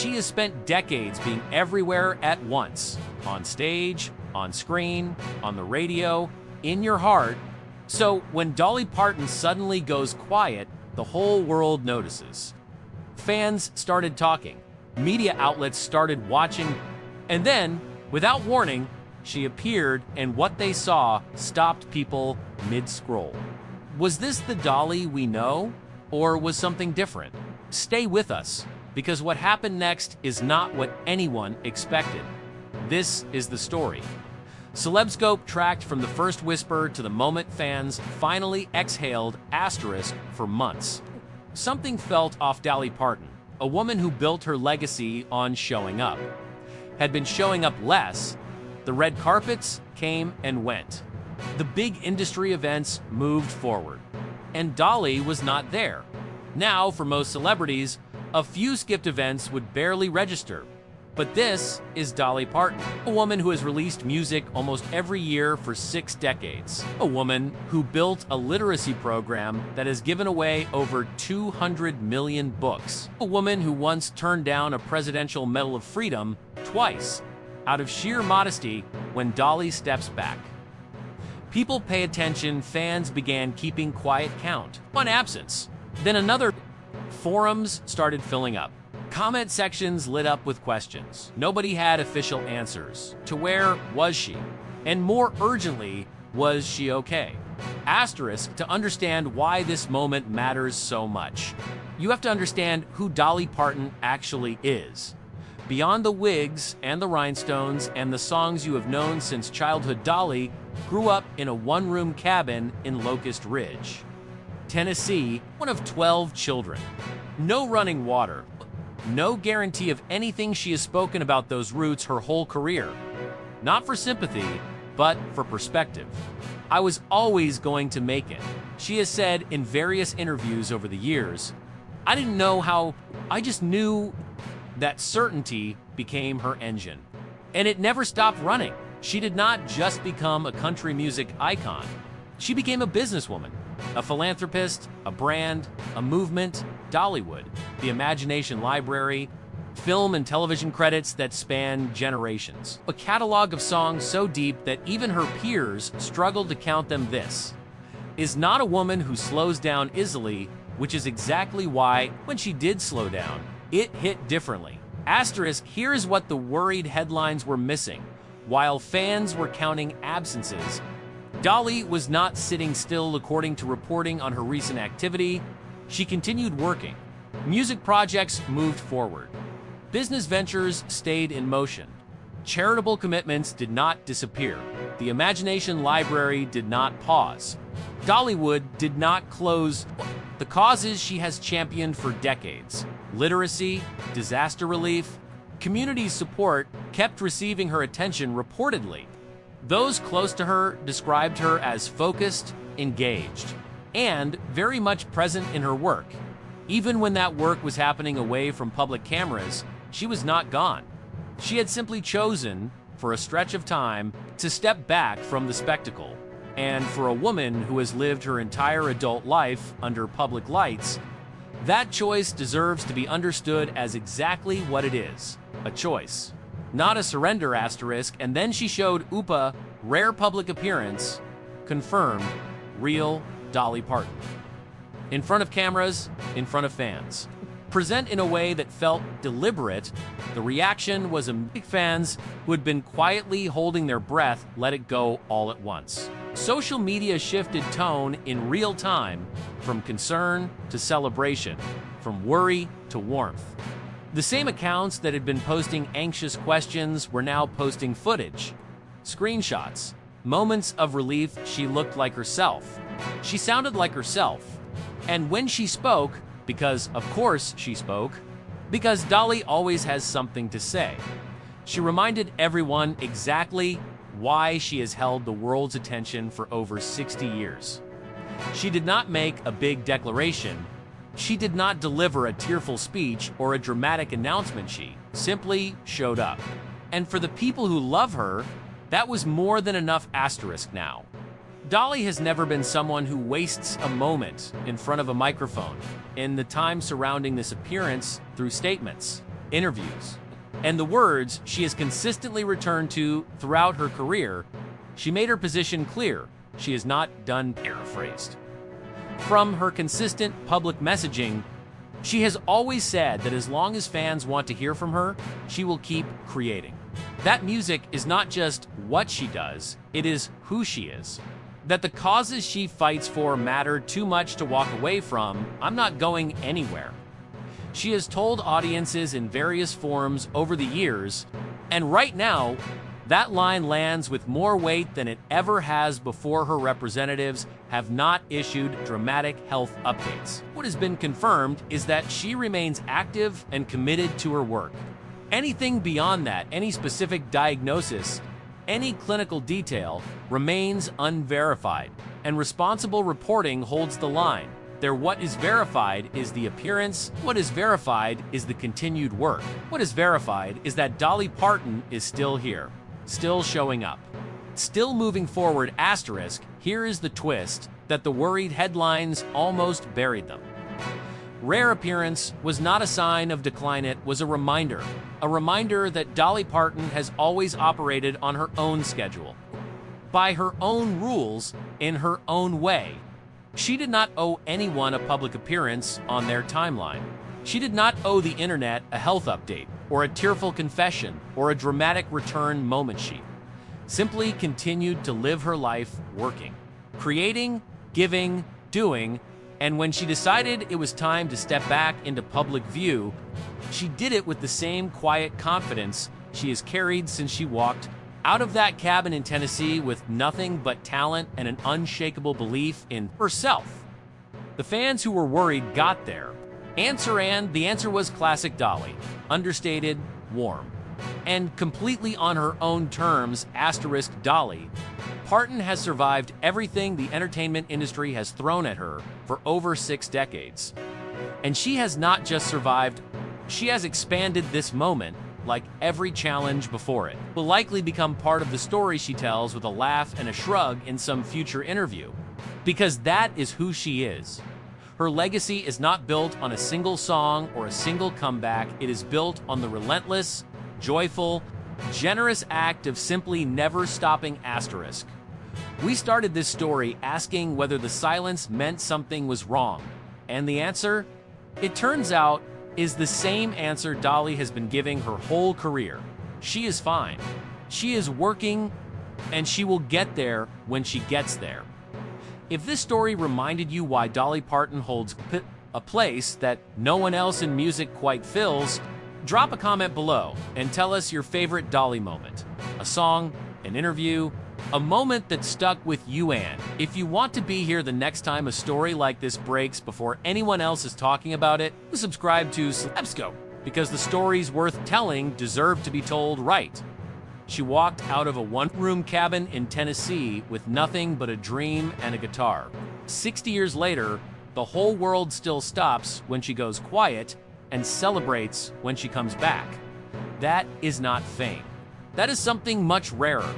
She has spent decades being everywhere at once, on stage, on screen, on the radio, in your heart. So when Dolly Parton suddenly goes quiet, the whole world notices. Fans started talking, media outlets started watching, and then, without warning, she appeared, and what they saw stopped people mid-scroll. Was this the Dolly we know, or was something different? Stay with us, because what happened next is not what anyone expected. This is the story. CelebScope tracked from the first whisper to the moment fans finally exhaled asterisk for months. Something felt off. Dolly Parton, a woman who built her legacy on showing up, had been showing up less. The red carpets came and went. The big industry events moved forward. And Dolly was not there. Now, for most celebrities, a few skipped events would barely register. But this is Dolly Parton, a woman who has released music almost every year for 6 decades. A woman who built a literacy program that has given away over 200 million books. A woman who once turned down a Presidential Medal of Freedom twice, out of sheer modesty. When Dolly steps back, people pay attention. Fans began keeping quiet count on absence. Then another. Forums started filling up. Comment sections lit up with questions. Nobody had official answers to where was she, and more urgently, was she okay? Asterisk to understand why this moment matters so much. You have to understand who Dolly Parton actually is. Beyond the wigs and the rhinestones and the songs you have known since childhood, Dolly grew up in a one-room cabin in Locust Ridge, Tennessee, one of 12 children. No running water. No guarantee of anything. She has spoken about those roots her whole career. Not for sympathy, but for perspective. I was always going to make it, she has said in various interviews over the years. I didn't know how, I just knew that certainty became her engine. And it never stopped running. She did not just become a country music icon. She became a businesswoman, a philanthropist, a brand, a movement. Dollywood, the Imagination Library, film and television credits that span generations. A catalog of songs so deep that even her peers struggled to count them. This is not a woman who slows down easily, which is exactly why, when she did slow down, it hit differently. Asterisk, here is what the worried headlines were missing. While fans were counting absences, Dolly was not sitting still. According to reporting on her recent activity, she continued working. Music projects moved forward. Business ventures stayed in motion. Charitable commitments did not disappear. The Imagination Library did not pause. Dollywood did not close. The causes she has championed for decades, literacy, disaster relief, community support, kept receiving her attention. Reportedly, those close to her described her as focused, engaged, and very much present in her work. Even when that work was happening away from public cameras, she was not gone. She had simply chosen, for a stretch of time, to step back from the spectacle. And for a woman who has lived her entire adult life under public lights, that choice deserves to be understood as exactly what it is, a choice, not a surrender. Asterisk. And then she showed Upa, rare public appearance, confirmed, real Dolly Parton. In front of cameras, in front of fans. Present in a way that felt deliberate. The reaction was big. Fans who had been quietly holding their breath let it go all at once. Social media shifted tone in real time, from concern to celebration, from worry to warmth. The same accounts that had been posting anxious questions were now posting footage, screenshots, moments of relief. She looked like herself. She sounded like herself. And when she spoke, because of course she spoke, because Dolly always has something to say, she reminded everyone exactly why she has held the world's attention for over 60 years. She did not make a big declaration. She did not deliver a tearful speech or a dramatic announcement. She simply showed up. And for the people who love her, that was more than enough. Asterisk. Now, Dolly has never been someone who wastes a moment in front of a microphone. In the time surrounding this appearance, through statements, interviews, and the words she has consistently returned to throughout her career. She made her position clear. She is not done, paraphrased. From her consistent public messaging, she has always said that as long as fans want to hear from her, she will keep creating. That music is not just what she does, it is who she is. That the causes she fights for matter too much to walk away from. I'm not going anywhere. She has told audiences in various forms over the years, and right now, that line lands with more weight than it ever has before. Her representatives have not issued dramatic health updates. What has been confirmed is that she remains active and committed to her work. Anything beyond that, any specific diagnosis, any clinical detail, remains unverified, and responsible reporting holds the line. What is verified is the appearance. What is verified is the continued work. What is verified is that Dolly Parton is still here, still showing up, still moving forward. Asterisk, here is the twist, that the worried headlines almost buried them. Rare appearance was not a sign of decline, it was a reminder that Dolly Parton has always operated on her own schedule, by her own rules, in her own way. She did not owe anyone a public appearance on their timeline. She did not owe the internet a health update, or a tearful confession, or a dramatic return moment. She simply continued to live her life working, creating, giving, doing, and when she decided it was time to step back into public view, she did it with the same quiet confidence she has carried since she walked out of that cabin in Tennessee, with nothing but talent and an unshakable belief in herself. The fans who were worried got their answer, and the answer was classic Dolly. Understated, warm, and completely on her own terms. Asterisk, Dolly Parton has survived everything the entertainment industry has thrown at her for over 6 decades. And she has not just survived, she has expanded. This moment, like every challenge before it, will likely become part of the story she tells with a laugh and a shrug in some future interview. Because that is who she is. Her legacy is not built on a single song or a single comeback. It is built on the relentless, joyful, generous act of simply never stopping. Asterisk. We started this story asking whether the silence meant something was wrong. And the answer, it turns out, is the same answer Dolly has been giving her whole career. She is fine. She is working, and she will get there when she gets there. If this story reminded you why Dolly Parton holds a place that no one else in music quite fills, drop a comment below and tell us your favorite Dolly moment. A song, an interview, a moment that stuck with you. And if you want to be here the next time a story like this breaks before anyone else is talking about it, subscribe to CelebScope, because the stories worth telling deserve to be told right. She walked out of a one-room cabin in Tennessee with nothing but a dream and a guitar. 60 years later, the whole world still stops when she goes quiet and celebrates when she comes back. That is not fame. That is something much rarer.